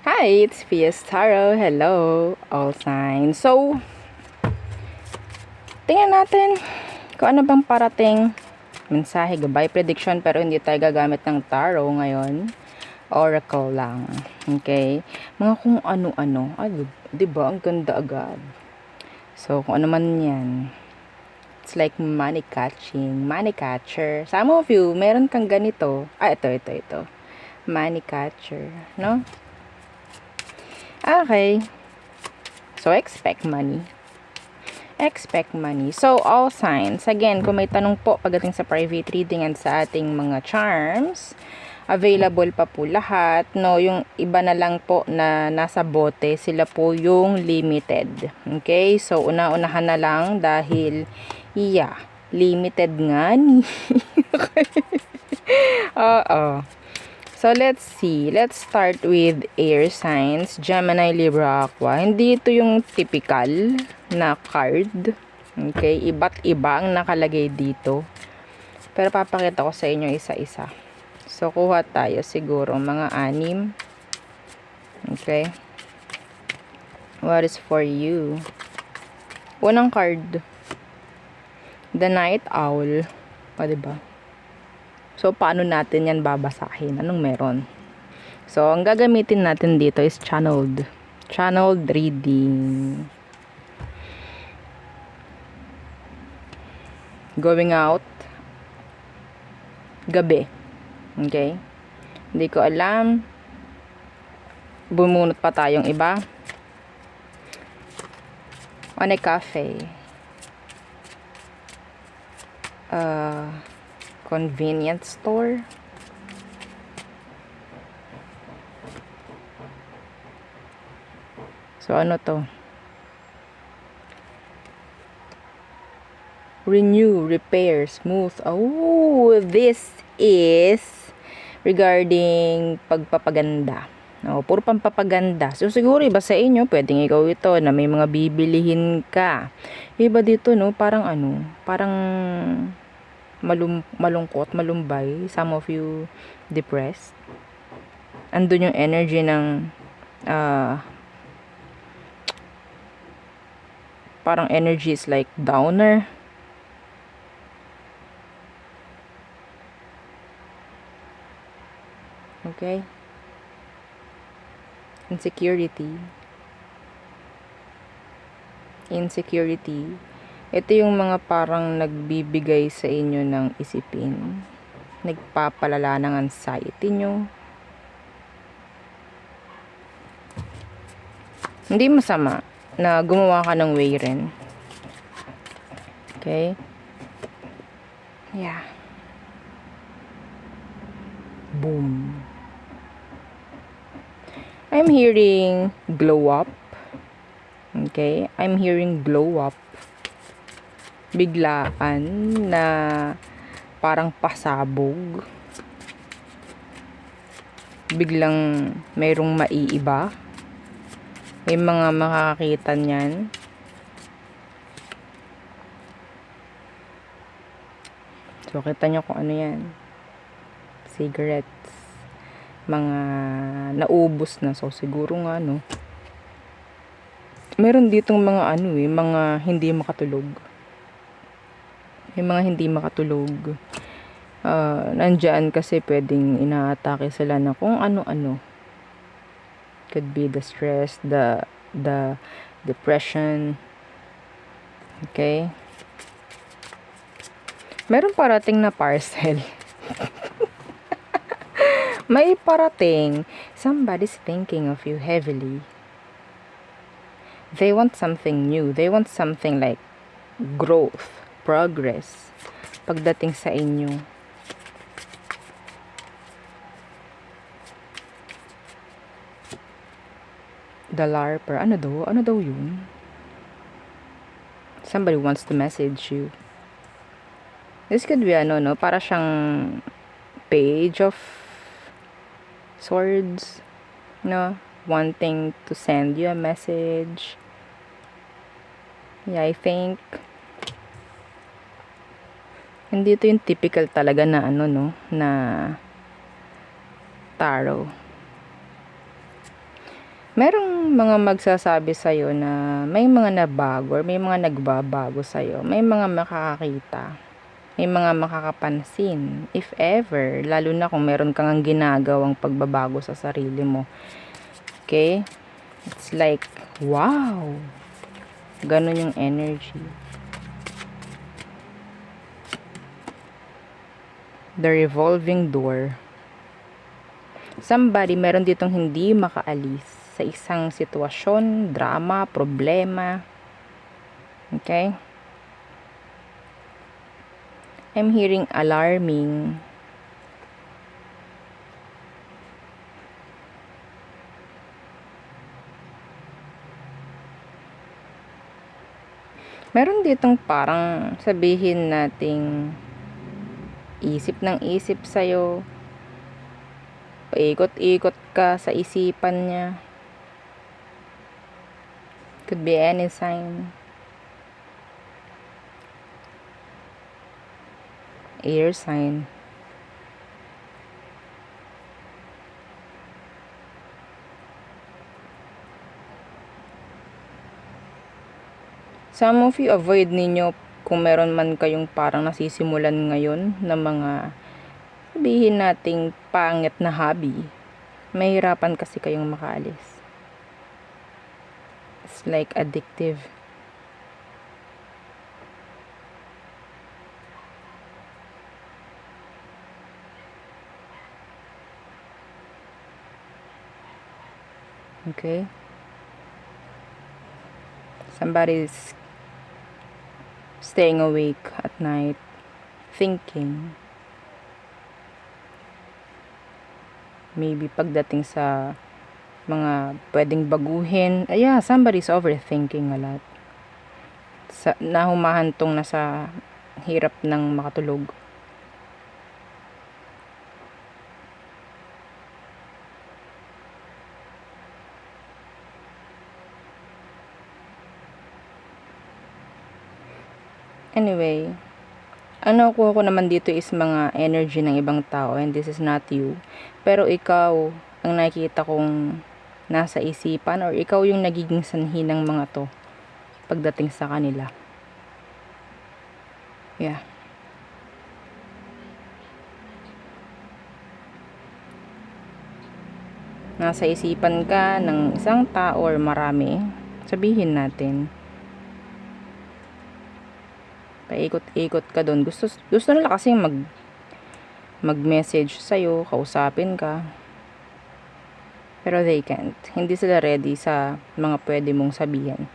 Hi, it's Pia's Tarot. Hello, all signs. So, tingnan natin kung ano bang parating mensahe, gabay, prediction, pero hindi tayo gagamit ng tarot ngayon. Oracle lang. Okay? Mga kung ano-ano. Ay, diba? Ang ganda agad. So, kung ano man yan. It's like money catching. Money catcher. Some of you, meron kang ganito. Ito. Money catcher. No? Okay. So, expect money. So, all signs. Again, kung may tanong po pagdating sa private reading and sa ating mga charms, available pa po lahat. No, yung iba na lang po na nasa bote, sila po yung limited. Okay? So, una-unahan na lang dahil, limited nga ni. Oo. So, let's see. Let's start with air signs. Gemini, Libra, Aqua. Hindi ito yung typical na card. Okay? Iba't iba ang nakalagay dito. Pero papakita ko sa inyo isa-isa. So, kuha tayo siguro mga 6. Okay? What is for you? Unang card. The Night Owl. O, diba? So, paano natin yan babasahin? Anong meron? So, ang gagamitin natin dito is channeled reading. Going out. Gabi. Okay? Hindi ko alam. Bumunot pa tayong iba. On a cafe. Convenience store. So, ano to? Renew, repair, smooth. Oh, this is regarding pagpapaganda. No, puro pampapaganda. So, siguro iba sa inyo, pwedeng ikaw ito na may mga bibilihin ka. Iba dito, no? Parang malungkot, malumbay. Some of you depressed. Andun yung energy ng parang energy is like downer. Okay? Insecurity. Ito yung mga parang nagbibigay sa inyo ng isipin. Nagpapalala ng anxiety nyo. Hindi masama na gumawa ka ng way rin. Okay? Yeah. Boom. I'm hearing glow up. Okay? I'm hearing glow up. Biglaan na parang pasabog. Biglang mayroong maiiba. May mga makakakita niyan. So, kita nyo kung ano yan. Cigarettes. Mga naubos na. So, siguro nga, no. Meron ditong mga mga hindi makatulog. May mga hindi makatulog. Nandyan kasi pwedeng inaatake sila na kung ano-ano. Could be the stress, the depression. Okay? Meron parating na parcel. May parating. Somebody's thinking of you heavily. They want something new. They want something like growth, progress. Pagdating sa inyo. The LARPer. Ano daw yun? Somebody wants to message you. This could be para siyang page of swords, no? Wanting to send you a message. Yeah, I think hindi ito yung typical talaga na na tarot. Merong mga magsasabi sa'yo na may mga nabago or may mga nagbabago sa'yo. May mga makakakita. May mga makakapansin. If ever, lalo na kung meron kang ginagawang pagbabago sa sarili mo. Okay? It's like, wow! Ganon yung energy. The revolving door. Somebody, meron ditong hindi makaalis sa isang sitwasyon, drama, problema. Okay? I'm hearing alarming. Meron ditong parang sabihin nating isip ng isip sa'yo. Paikot-ikot ka sa isipan niya. Could be any sign. Air sign. Some of you, avoid ninyo kung meron man kayong parang nasisimulan ngayon na mga sabihin nating pangit na hobby. Mahirapan kasi kayong makaalis. It's like addictive. Okay? Somebody's staying awake at night, thinking. Maybe pagdating sa mga pwedeng baguhin. Yeah, somebody's overthinking a lot. Na humahantong na sa hirap ng makatulog. Anyway, ano ko naman dito is mga energy ng ibang tao and this is not you. Pero ikaw ang nakikita kong nasa isipan or ikaw yung nagiging sanhi ng mga to pagdating sa kanila. Yeah. Nasa isipan ka ng isang tao or marami, sabihin natin. Paikot-ikot ka doon. Gusto nila kasi mag-message sa'yo, kausapin ka. Pero they can't. Hindi sila ready sa mga pwede mong sabihin.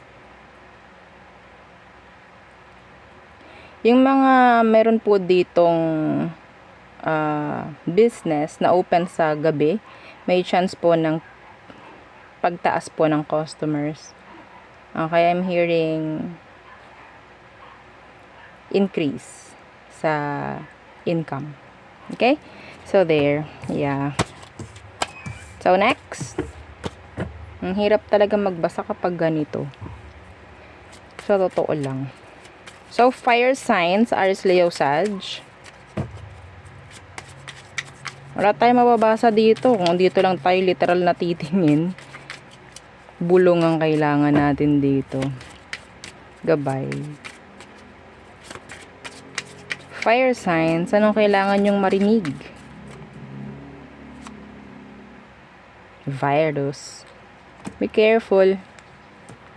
Yung mga meron po ditong business na open sa gabi, may chance po ng pagtaas po ng customers. Okay, I'm hearing increase sa income. Okay? So, there. Yeah. So, next. Ang hirap talaga magbasa kapag ganito. So, totoo lang. So, fire signs, Aries, Leo, Sag. Wala tayong mababasa dito. Kung dito lang tayo literal na titingin, bulong ang kailangan natin dito. Gabay. Fire signs, anong kailangan nyong marinig? Virus. Be careful.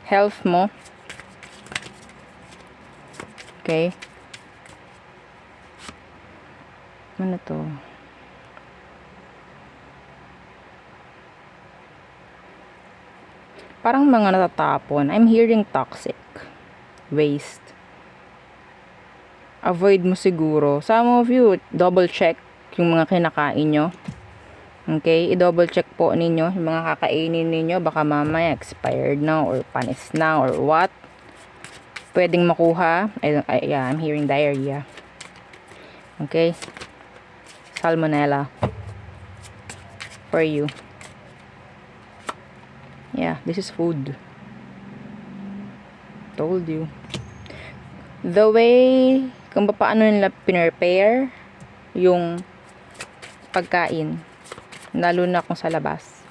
Health mo. Okay? Ano to? Parang mga natatapon. I'm hearing toxic. Waste. Avoid mo siguro. Some of you, double check yung mga kinakain nyo. Okay? I-double check po ninyo yung mga kakainin ninyo. Baka mamaya expired na or panis na or what. Pwedeng makuha. Yeah, I'm hearing diarrhea. Okay? Salmonella. For you. Yeah, this is food. Told you. The way kung paano nila pinrepare yung pagkain, lalo na kung sa labas.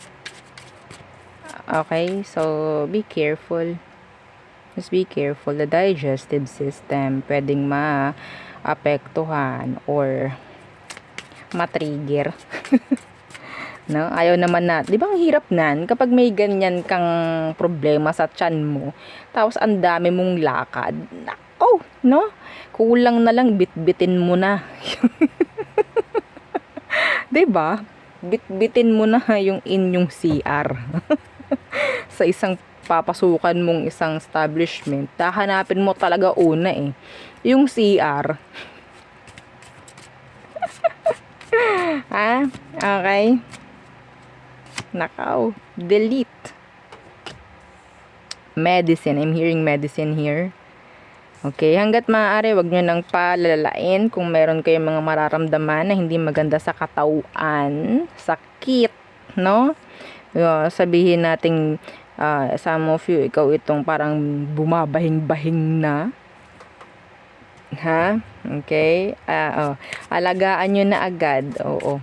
Okay? So, be careful. Just be careful. The digestive system pwedeng maapektuhan or matrigger. No? Ayaw naman na, di ba ang hirap nan kapag may ganyan kang problema sa tiyan mo, tapos ang dami mong lakad. Nako, no? Kulang na lang bitbitin mo na. 'Di ba? Bitbitin mo na yung inyong CR. Sa isang papasukan mong isang establishment, hahanapin mo talaga una yung CR. Ha? Okay? Nakaw. Delete. Medicine. I'm hearing medicine here. Okay, hanggat maaari, wag nyo nang palalain kung meron kayong mga mararamdaman na hindi maganda sa katawan, sakit, no? Sabihin nating some of you, ikaw itong parang bumabahing-bahing na. Ha? Okay? Alagaan nyo na agad. Oo.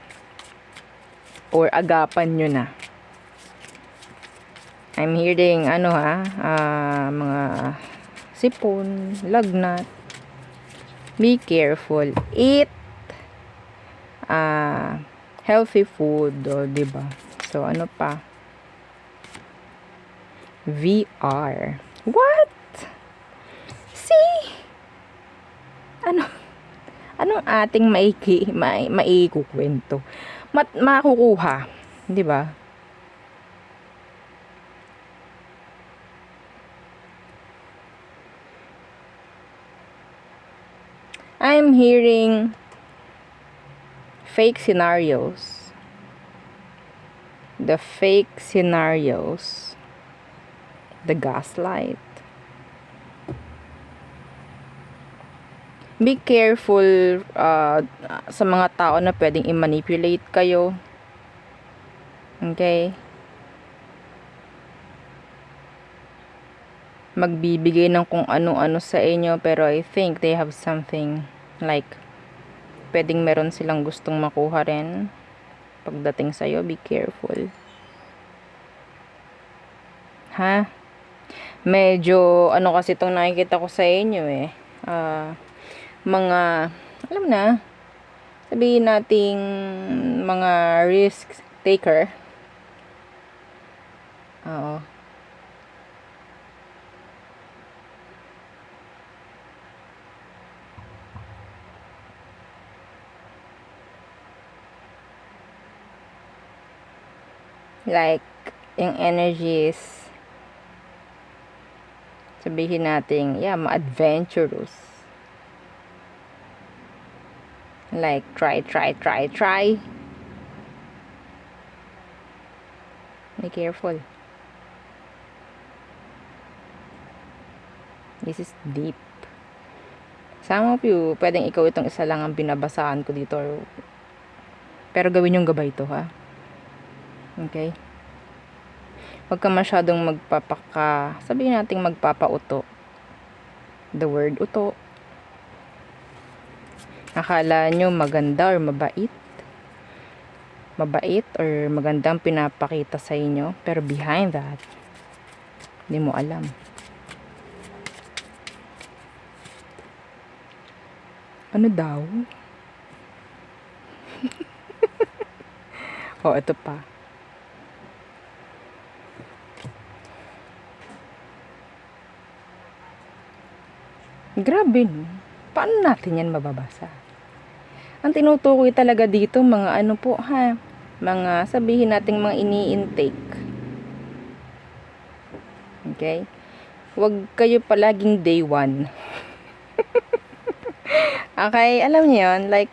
Or agapan nyo na. I'm hearing, mga sipon, lagnat. Be careful. Eat healthy food, diba? So, ano pa? VR. What? See? Anong ating maikukwento? Makukuha, diba? I'm hearing fake scenarios. The fake scenarios. The gaslight. Be careful sa mga tao na pwedeng i-manipulate kayo. Okay? Magbibigay ng kung ano-ano sa inyo, pero I think they have something like pwedeng meron silang gustong makuha rin pagdating sa'yo. Be careful. Ha? Medyo kasi itong nakikita ko sa inyo mga alam na, sabihin nating mga risk taker. Oo. Like, yung energies, sabihin natin, ma-adventurous. Like, try. Be careful. This is deep. Some of you, pwedeng ikaw itong isa lang ang binabasahan ko dito. Pero gawin yung gabay to, ha? Okay? Huwag ka masyadong sabihin natin magpapauto. The word uto. Akala nyo maganda or mabait or magandang pinapakita sa inyo, pero behind that, hindi mo alam. Ano daw? Ito pa. Grabe, no? Paano natin yan mababasa? Ang tinutukoy talaga dito, mga mga sabihin nating mga ini-intake. Okay? Huwag kayo palaging day one. Okay? Alam niyo yun? Like,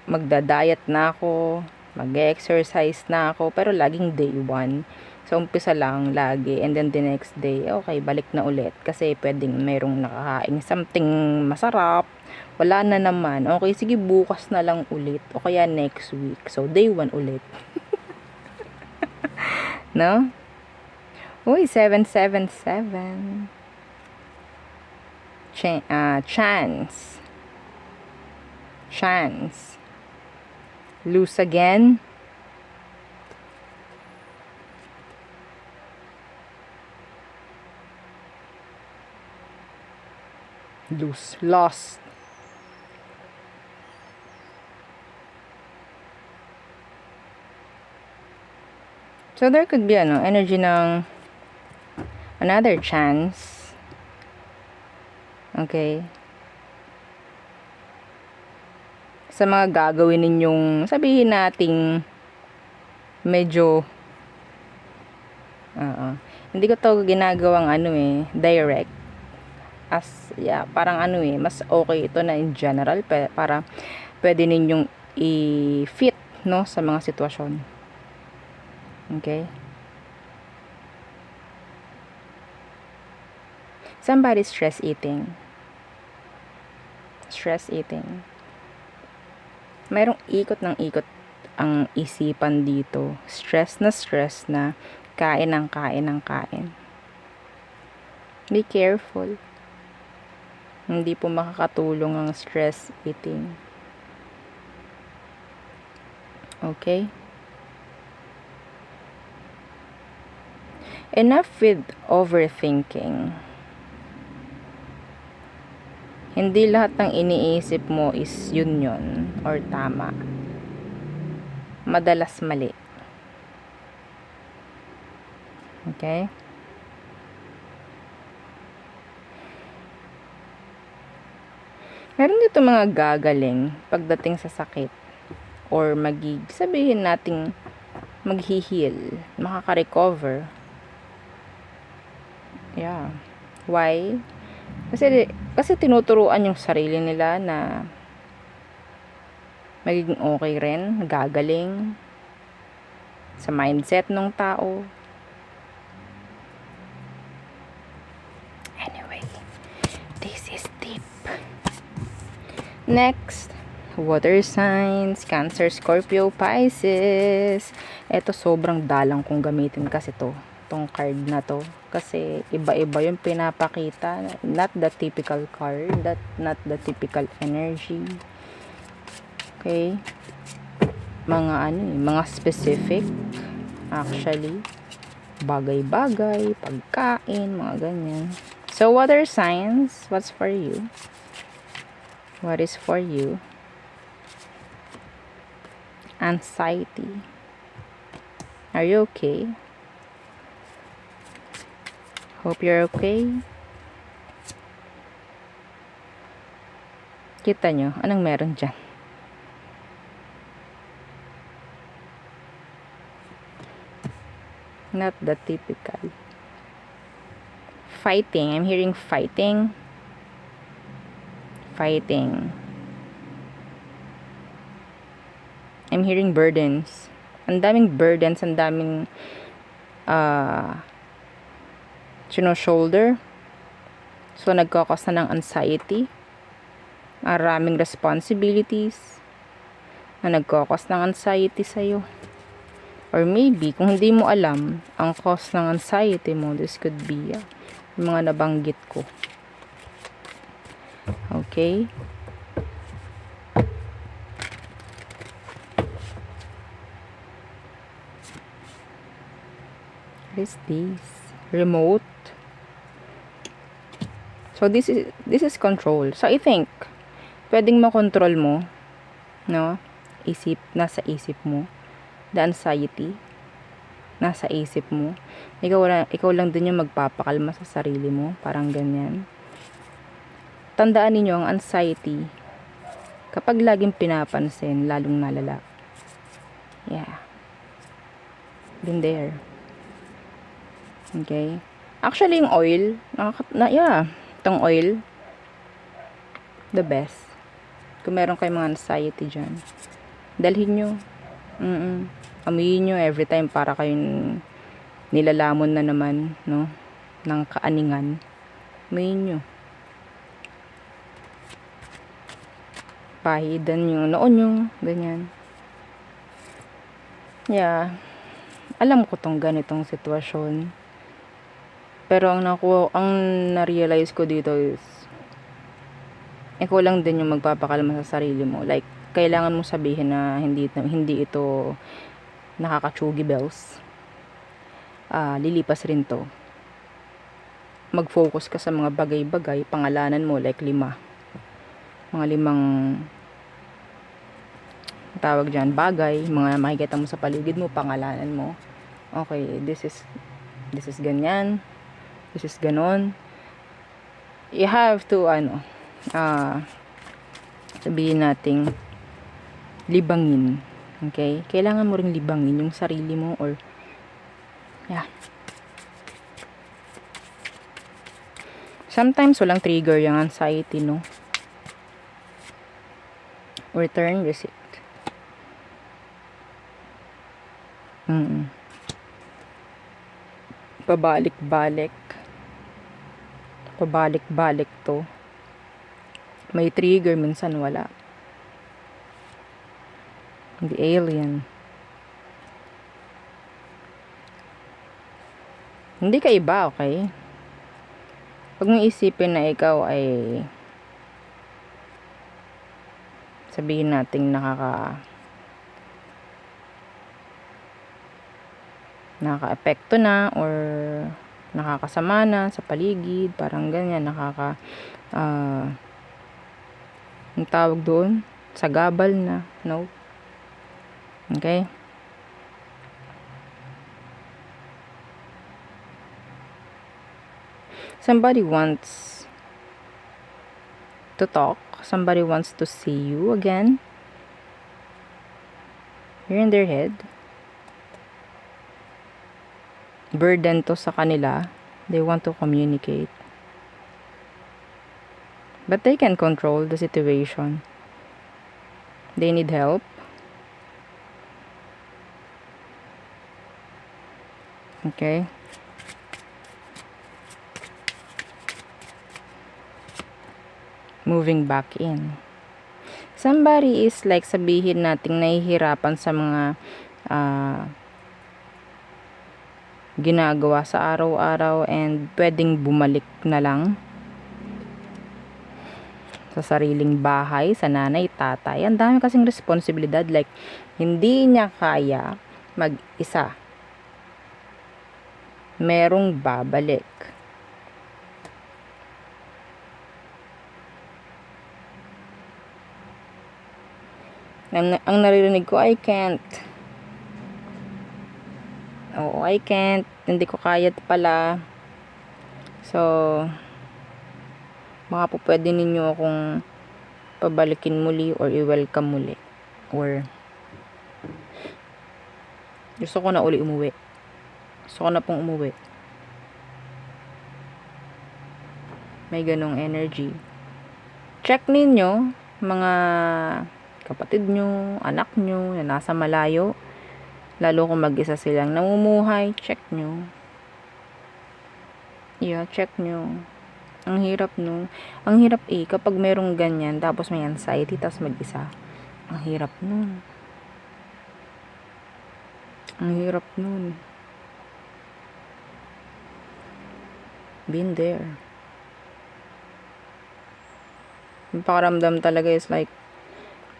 magda-diet na ako, mag-exercise na ako, pero laging day one. So, umpisa lang lagi, and then the next day, okay, balik na ulit. Kasi pwedeng merong nakakain something masarap, wala na naman. Okay, sige, bukas na lang ulit. O kaya next week. So, day 1 ulit. No? Uy, 777. Chance. Lose again. lost. So there could be energy ng another chance. Okay. Sa mga gagawin ninyong, sabihin nating medyo hindi ko to ginagawang direct. Parang mas okay ito na in general para pwede ninyong i-fit sa mga sitwasyon. Okay? Somebody stress eating. Mayroong ikot ng ikot ang isipan dito. Stress na kain ng kain. Be careful. Hindi po makakatulong ang stress eating. Okay? Enough with overthinking. Hindi lahat ng iniisip mo is yun or tama. Madalas mali. Okay? Meron dito mga gagaling pagdating sa sakit or sabihin nating mag-heal, makaka-recover. Yeah. Why? Kasi tinuturuan yung sarili nila na magiging okay rin, gagaling sa mindset ng tao. Anyway, this is deep. Next, water signs, Cancer, Scorpio, Pisces. Ito sobrang dalang kong gamitin kasi tong card na to kasi iba-iba yung pinapakita, not the typical card, not the typical energy. Okay, mga specific, actually bagay-bagay, pagkain, mga ganyan. So water signs, what's for you? What is for you? Anxiety. Are you okay? Hope you're okay. Kita nyo, anong meron dyan? Not the typical. Fighting. I'm hearing fighting. I'm hearing burdens. Ang daming burdens, ang daming shoulder. So, nagkakos na ng anxiety. Maraming responsibilities na nagkakos ng anxiety sa'yo. Or maybe, kung hindi mo alam ang cause ng anxiety mo, this could be yung mga nabanggit ko. Okay? What is this? Remote. So, this is control. So, I think, pwedeng makontrol mo, nasa isip mo. The anxiety, nasa isip mo. Ikaw lang din yung magpapakalma sa sarili mo. Parang ganyan. Tandaan ninyo, ang anxiety, kapag laging pinapansin, lalong nalala. Yeah. Been there. Okay. Actually, yung oil, itong oil, the best. Kung meron kayong mga anxiety dyan, dalhin nyo. Amuyin nyo every time para kayong nilalamon na naman, ng kaaningan. Amuyin nyo. Pahidan yung noon nyo, ganyan. Yeah. Alam ko tong ganitong sitwasyon. Pero ang na-realize ko dito is ikaw lang din yung magpapakalma sa sarili mo. Like, kailangan mo sabihin na hindi ito nakaka-chugi bells. Lilipas rin to. mag-focus ka sa mga bagay-bagay, pangalanan mo, like 5. Mga 5 tawag dyan, bagay, mga makikita mo sa paligid mo, pangalanan mo. Okay, this is ganyan, this is ganon. You have to, sabihin nating, libangin. Okay? Kailangan mo ring libangin yung sarili mo or, yeah. Sometimes, walang trigger yung anxiety, no? Return receipt. Pabalik-balik. Pabalik-balik to. May trigger, minsan wala. The alien. Hindi ka iba, okay? Pag mo isipin na ikaw ay sabihin nating nakaka-epekto na or nakakasama na sa paligid, parang ganyan, ang tawag doon, sagabal na, no? Okay? Somebody wants to talk, somebody wants to see you again. You're in their head. Burden to sa kanila. They want to communicate. But they can control the situation. They need help. Okay? Moving back in. Somebody is like sabihin nating nahihirapan sa mga ginagawa sa araw-araw and pwedeng bumalik na lang sa sariling bahay, sa nanay, tatay. Ang dami kasing responsibilidad, like hindi niya kaya mag-isa. Merong babalik. Ang naririnig ko, I can't. Oo, I can't. Hindi ko kaya pala. So, baka po pwede ninyo akong pabalikin muli or i-welcome muli. Or, gusto ko na uli umuwi. Gusto ko na pong umuwi. May ganong energy. Check ninyo, mga kapatid nyo, anak nyo, na nasa malayo. Lalo kung mag-isa silang namumuhay, check nyo. Yeah, check nyo. Ang hirap no. Ang hirap kapag merong ganyan, tapos may anxiety, tapos mag-isa. Ang hirap nun. Ang hirap nun. Been there. Yung pakaramdam talaga is like,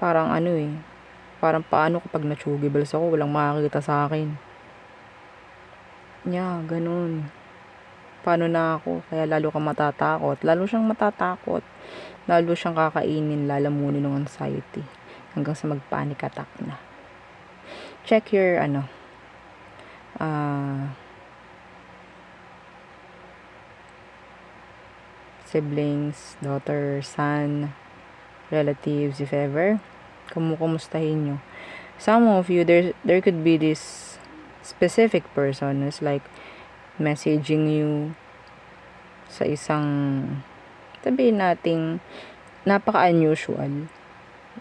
parang parang paano kapag na-chugibals ako, walang makakita sa akin. Yeah, ganun. Paano na ako? Kaya lalo kang matatakot. Lalo siyang matatakot. Lalo siyang kakainin, lalamunin ng anxiety. Hanggang sa mag-panic attack na. Check your, siblings, daughter, son, relatives, if ever. Kumustahin nyo. Some of you, there could be this specific person who's like messaging you sa isang, sabihin nating napaka-unusual.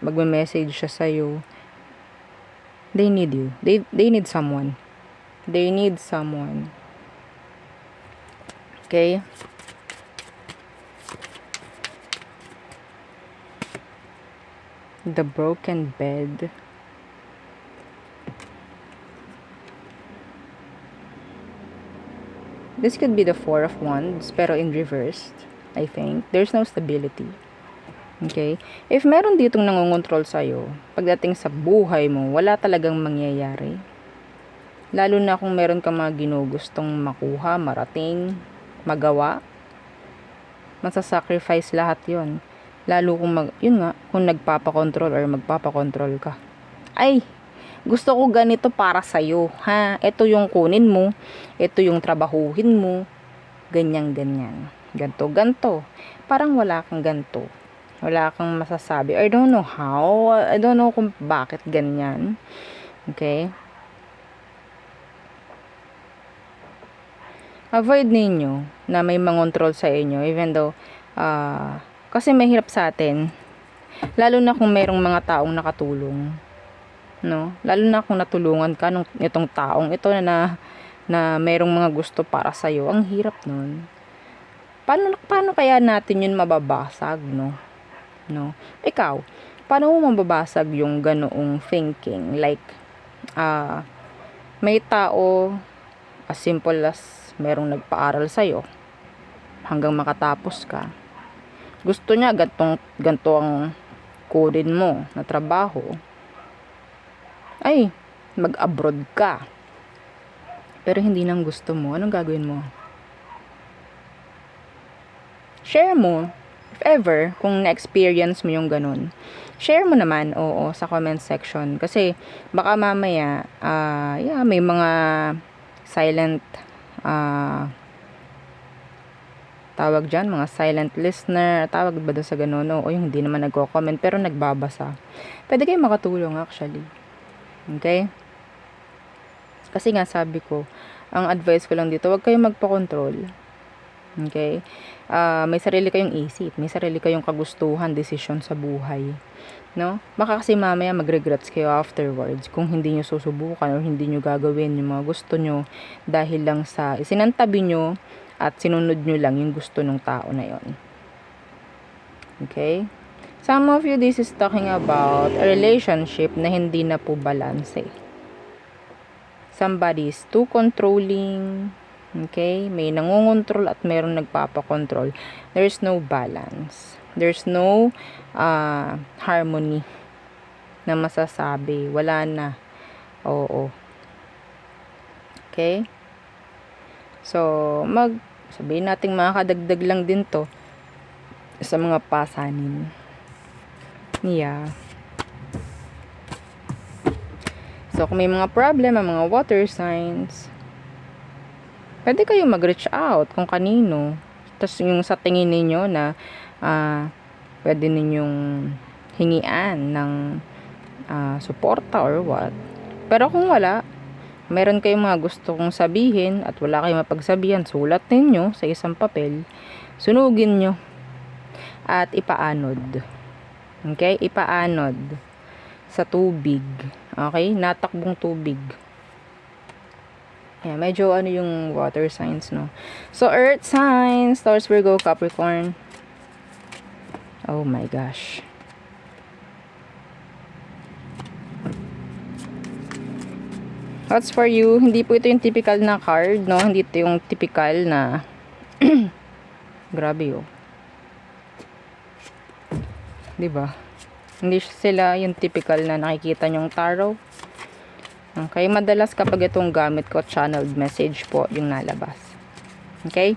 Magme-message siya sa'yo. They need you. They need someone. They need someone. Okay? The broken bed. This could be the Four of Wands, pero in reversed, I think. There's no stability. Okay? If meron ditong nangongontrol sa'yo, pagdating sa buhay mo, wala talagang mangyayari. Lalo na kung meron ka mga ginugustong makuha, marating, magawa. Masasacrifice lahat yon. Lalo kung yun nga, kung nagpapakontrol or magpapakontrol ka. Ay, gusto ko ganito para sa'yo, ha? Ito yung kunin mo, ito yung trabahuhin mo, ganyan. Ganto. Parang wala kang ganto. Wala kang masasabi. I don't know how. I don't know kung bakit ganyan. Okay? Avoid ninyo na may mangontrol sa inyo, even though, kasi mahirap sa atin. Lalo na kung mayroong mga taong nakatulong. No? Lalo na kung natulungan ka nung itong taong ito na mayroong mga gusto para sa'yo. Ang hirap nun. Paano kaya natin yun mababasag, no? Ikaw, paano mo mababasag yung ganoong thinking? Like, may tao, as simple as merong nagpaaral sa'yo, hanggang makatapos ka. Gusto niya, ganto ang kunin mo na trabaho. Ay, mag-abroad ka. Pero hindi nang gusto mo. Anong gagawin mo? Share mo. If ever, kung na-experience mo yung ganun, share mo naman, sa comment section. Kasi, baka mamaya, may mga silent, tawag dyan, mga silent listener, tawag ba doon sa ganun, o yung hindi naman nagko-comment, pero nagbabasa. Pwede kayo makatulong, actually. Okay? Kasi nga, sabi ko, ang advice ko lang dito, huwag kayong magpa-control. Okay? May sarili kayong isip, may sarili kayong kagustuhan, desisyon sa buhay. No? Baka kasi mamaya mag-regrets kayo afterwards kung hindi nyo susubukan or hindi nyo gagawin yung mga gusto nyo dahil lang sa isinantabi nyo at sinunod nyo lang yung gusto ng tao na yon. Okay? Some of you, this is talking about a relationship na hindi na po balance. Somebody is too controlling. Okay? May nangungontrol at mayroong nagpapakontrol. There's no balance. There's no harmony na masasabi. Wala na. Oo. Okay? So, sabihin natin makakadagdag lang din to sa mga pasanin. Yeah. So, kung may mga problem, mga water signs, pwede kayo mag-reach out kung kanino. Tapos yung sa tingin ninyo na pwede ninyong hingian ng suporta or what. Pero kung wala, meron kayong mga gusto kong sabihin at wala kayong mapagsabihan, sulat ninyo sa isang papel, sunugin nyo at ipaanod. Okay? Ipaanod sa tubig. Okay? Natakbong tubig. Yeah, medyo yung water signs, no? So, earth signs, Taurus, Virgo, Capricorn. Oh my gosh. What's for you? Hindi po ito yung typical na card, no? Hindi ito yung typical na grabe, oh. Diba? Hindi sila yung typical na nakikita nyong tarot. Okay, madalas kapag itong gamit ko, channeled message po yung nalabas. Okay?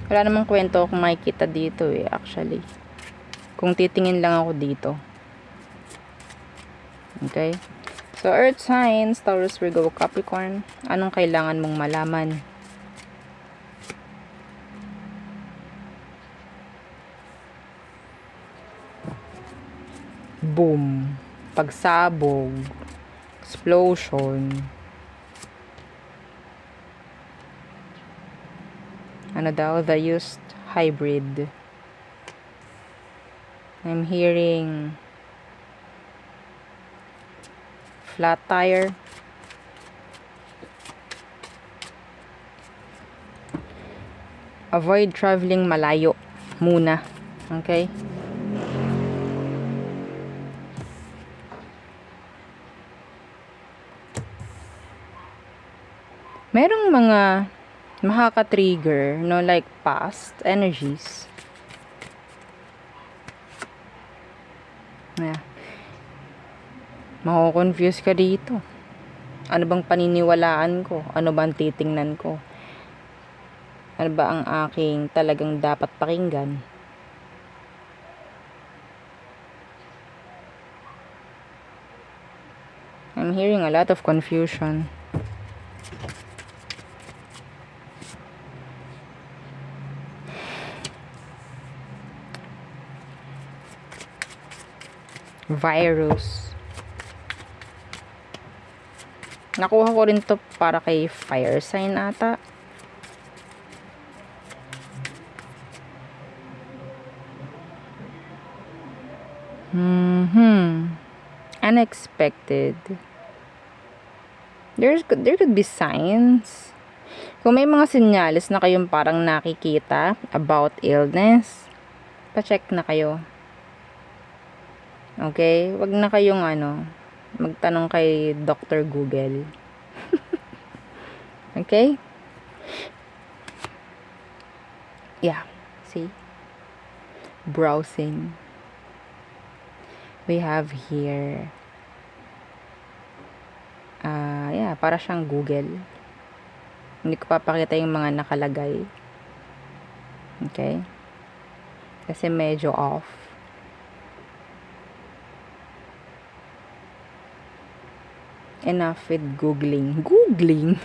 Wala namang kwento kung makikita dito actually. Kung titingin lang ako dito. Okay? So, earth signs, Taurus, Virgo, Capricorn. Anong kailangan mong malaman? Boom. Pagsabog. Explosion. Ano daw? The used hybrid. I'm hearing flat tire. Avoid traveling malayo muna. Okay? Merong mga makaka-trigger, no, like past energies. Yeah. Mako-confuse ka dito. Ano bang paniniwalaan ko? Ano bang titingnan ko? Ano ba ang aking talagang dapat pakinggan? I'm hearing a lot of confusion. Virus. Nakuha ko rin to para kay fire sign ata. Unexpected. There could be signs. Kung may mga senyales na kayong parang nakikita about illness, pa-check na kayo. Okay? Wag na kayong magtanong kay Dr. Google. Okay? Yeah. See? Browsing. We have here yeah, para siyang Google. Hindi ko papakita yung mga nakalagay. Okay? Kasi medyo off. Enough with googling. Googling?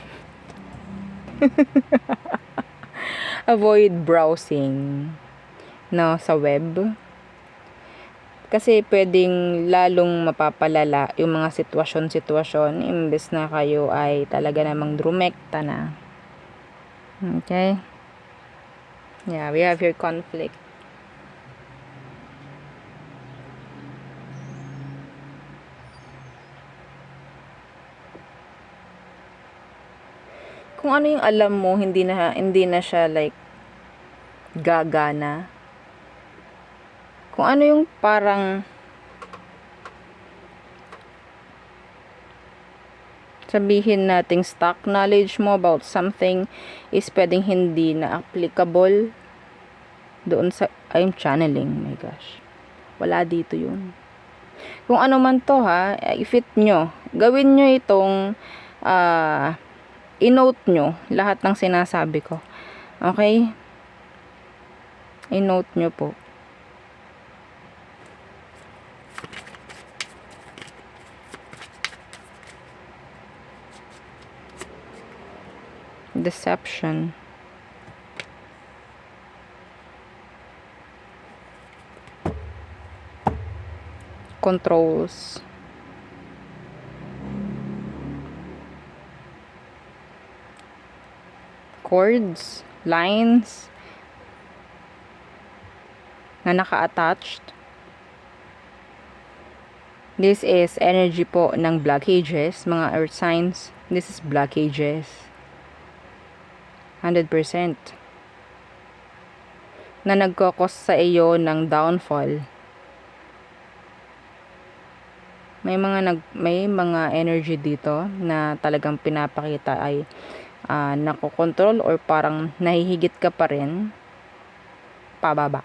Avoid browsing sa web. Kasi pwedeng lalong mapapalala yung mga sitwasyon imbes na kayo ay talaga namang drumekta na. Okay? Yeah, we have here conflict. Kung ano yung alam mo, hindi na siya like gagana. Kung ano yung parang sabihin nating stock knowledge mo about something is pwedeng hindi na applicable doon sa I'm channeling, my gosh. Wala dito yun. Kung ano man to i-fit nyo. Gawin nyo itong i-note nyo lahat ng sinasabi ko. Okay? I-note nyo po. Deception. Controls. Cords, lines na naka-attached. This is energy po ng blockages, mga earth signs. This is blockages. 100% na nagkokos sa iyo ng downfall. May mga energy dito na talagang pinapakita ay nakokontrol or parang nahihigit ka pa rin pababa.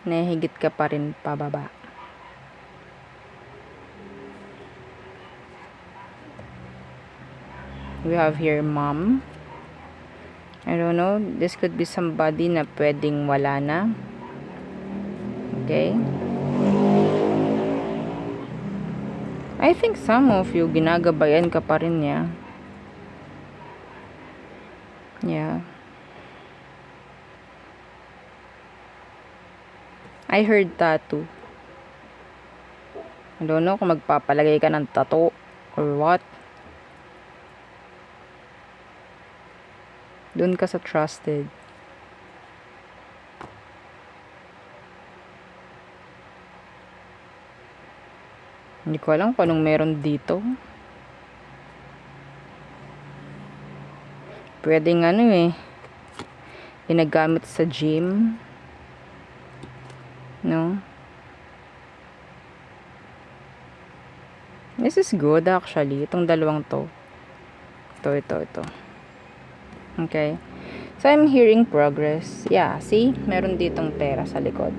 Nahihigit ka pa rin pababa. We have here mom. I don't know, this could be somebody na pwedeng wala na. Okay? I think some of you ginagabayan ka pa rin niya. Yeah. I heard tattoo. I don't know kung magpapalagay ka ng tattoo or what. Doon ka sa trusted. Hindi ko alam kung anong meron dito. Pwedeng ginagamit sa gym. No? This is good actually. Itong dalawang to. Ito. Okay. So, I'm hearing progress. Yeah, see? Meron ditong pera sa likod.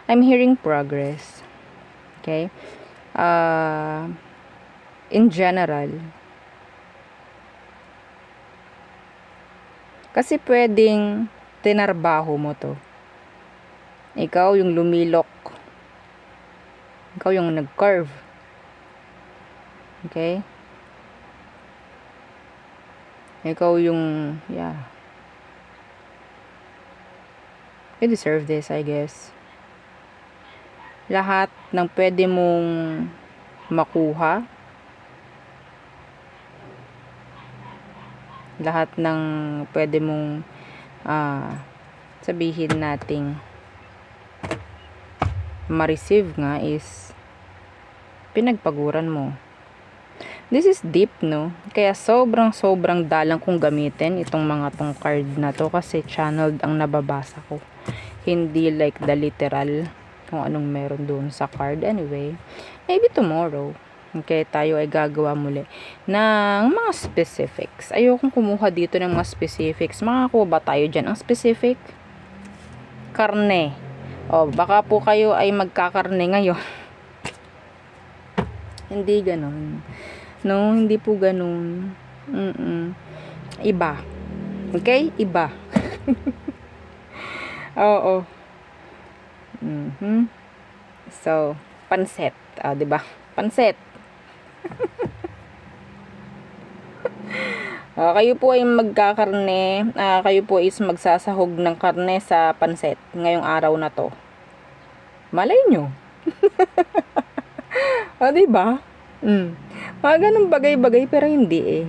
I'm hearing progress. Okay? in general. Kasi pwedeng tinarbaho mo to. Ikaw yung lumilok. Ikaw yung nag-curve. Okay? Ikaw yung, yeah. You deserve this, I guess. Lahat ng pwede mong makuha, lahat ng pwede mong sabihin nating ma-receive nga is pinagpaguran mo. This is deep, no? Kaya sobrang dalang kong gamitin itong mga tong card na to kasi channeled ang nababasa ko. Hindi like the literal kung anong meron doon sa card. Anyway, maybe tomorrow, okay, tayo ay gagawa muli ng mga specifics. Ayokong kumuha dito ng mga specifics. Makakuha ba tayo dyan? Ang specific? Karne. O, baka po kayo ay magkakarne ngayon. Hindi ganon. No, hindi po ganon. Iba. Okay? Iba. Oo. So, panset. Diba? Panset. Kayo po ay magkakarne. Kayo po is magsasahog ng karne sa panset ngayong araw na to. Malay nyo. Diba? Mga ganun bagay-bagay pero hindi eh.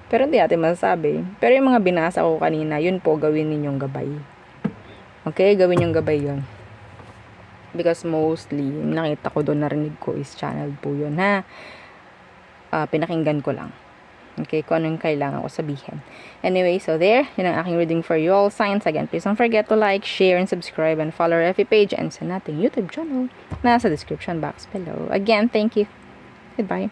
Pero hindi natin masasabi. Pero yung mga binasa ko kanina, yun po gawin ninyong gabay. Okay? Gawin yung gabay yun. Because mostly, yung nakita ko doon, narinig ko is channeled po yun, ha? Pinakinggan ko lang. Okay? Kung ano yung kailangan ko sabihin. Anyway, so there. Yun ang aking reading for you all. Signs again. Please don't forget to like, share, and subscribe, and follow our FB page and sa nating YouTube channel. Nasa description box below. Again, thank you. Goodbye.